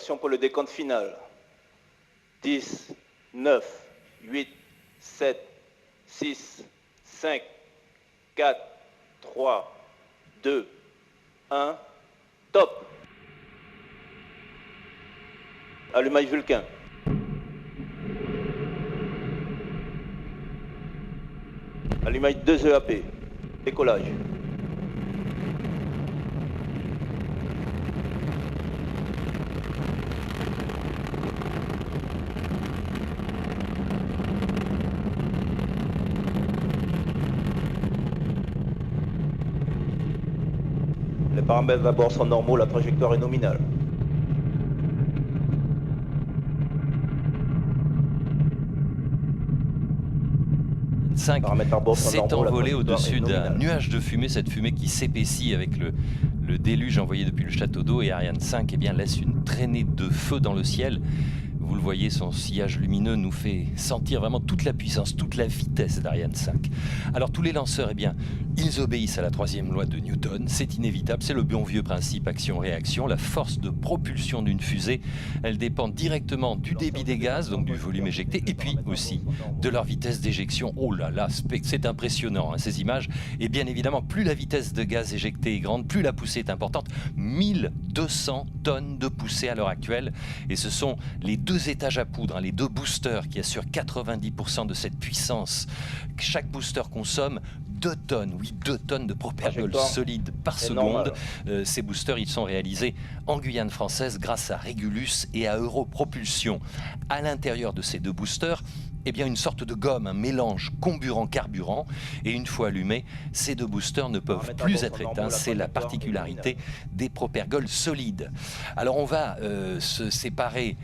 Attention pour le décompte final. 10, 9, 8, 7, 6, 5, 4, 3, 2, 1, top. Allumage Vulcain. Allumage 2 EAP. Décollage. Les paramètres d'abord sont normaux, la trajectoire est nominale. S'est envolé au-dessus d'un nuage de fumée, cette fumée qui s'épaissit avec le déluge envoyé depuis le château d'eau, et Ariane 5 laisse une traînée de feu dans le ciel. Vous le voyez, son sillage lumineux nous fait sentir vraiment toute la puissance, toute la vitesse d'Ariane 5. Alors tous les lanceurs, ils obéissent à la troisième loi de Newton, c'est inévitable, c'est le bon vieux principe action-réaction. La force de propulsion d'une fusée, elle dépend directement du débit des gaz, donc du volume éjecté, et puis aussi de leur vitesse d'éjection. Oh là là, c'est impressionnant hein, ces images. Et bien évidemment, plus la vitesse de gaz éjecté est grande, plus la poussée est importante. 1200 tonnes de poussée à l'heure actuelle, et ce sont les deux étages à poudre, les deux boosters qui assurent 90% de cette puissance. Chaque booster consomme 2 tonnes, oui 2 tonnes de propergol solide par seconde. Ces boosters, ils sont réalisés en Guyane française grâce à Régulus et à Europropulsion. À l'intérieur de ces deux boosters, une sorte de gomme, un mélange comburant-carburant, et une fois allumés, ces deux boosters ne peuvent plus être éteints. C'est la particularité des propergols solides. Alors on va se séparer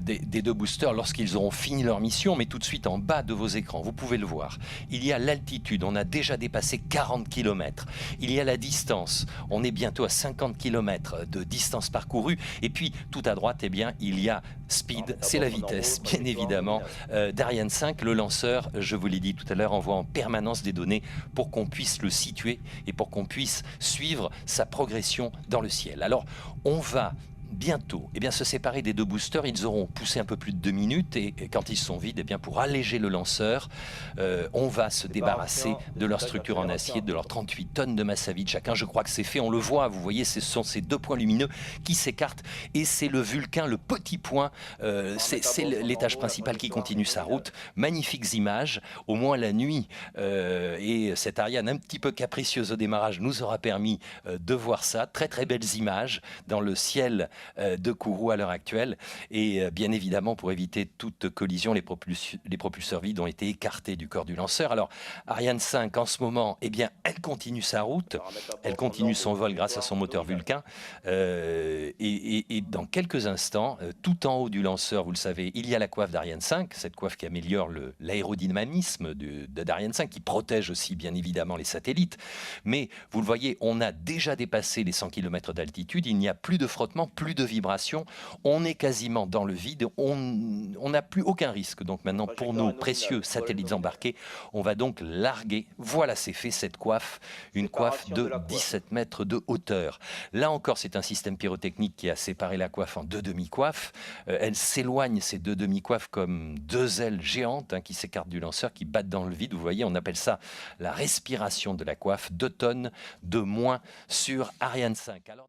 des deux boosters lorsqu'ils auront fini leur mission, mais tout de suite en bas de vos écrans, vous pouvez le voir. Il y a l'altitude, on a déjà dépassé 40 km. Il y a la distance, on est bientôt à 50 km de distance parcourue. Et puis tout à droite, il y a speed, c'est la vitesse, bien évidemment, d'Ariane 5, le lanceur, je vous l'ai dit tout à l'heure, envoie en permanence des données pour qu'on puisse le situer et pour qu'on puisse suivre sa progression dans le ciel. Alors, on va bientôt se séparer des deux boosters. Ils auront poussé un peu plus de 2 minutes, et quand ils sont vides, pour alléger le lanceur, on va se débarrasser de leur structure en acier, de leurs 38 tonnes de masse à vide chacun. Je crois que c'est fait, on le voit, vous voyez, ce sont ces deux points lumineux qui s'écartent, et c'est le Vulcain, le petit point, c'est l'étage principal qui continue sa route. Magnifiques images, au moins la nuit, et cette Ariane un petit peu capricieuse au démarrage nous aura permis de voir ça. Très très belles images dans le ciel de Kourou à l'heure actuelle, et bien évidemment pour éviter toute collision, les propulseurs vides ont été écartés du corps du lanceur. Alors Ariane 5 en ce moment, elle continue sa route, elle continue son vol grâce à son moteur Vulcain, et dans quelques instants, tout en haut du lanceur, vous le savez, il y a la coiffe d'Ariane 5, cette coiffe qui améliore l'aérodynamisme d'Ariane 5, qui protège aussi bien évidemment les satellites. Mais vous le voyez, on a déjà dépassé les 100 km d'altitude, il n'y a plus de frottement, plus de vibrations, on est quasiment dans le vide, on n'a plus aucun risque. Donc maintenant, pour nos précieux satellites embarqués, on va donc larguer, voilà, c'est fait, cette coiffe, une coiffe de 17 mètres de hauteur. Là encore, c'est un système pyrotechnique qui a séparé la coiffe en deux demi-coiffes. Elle s'éloigne, ces deux demi-coiffes, comme deux ailes géantes qui s'écartent du lanceur, qui battent dans le vide. Vous voyez, on appelle ça la respiration de la coiffe. 2 tonnes de moins sur Ariane 5. Alors,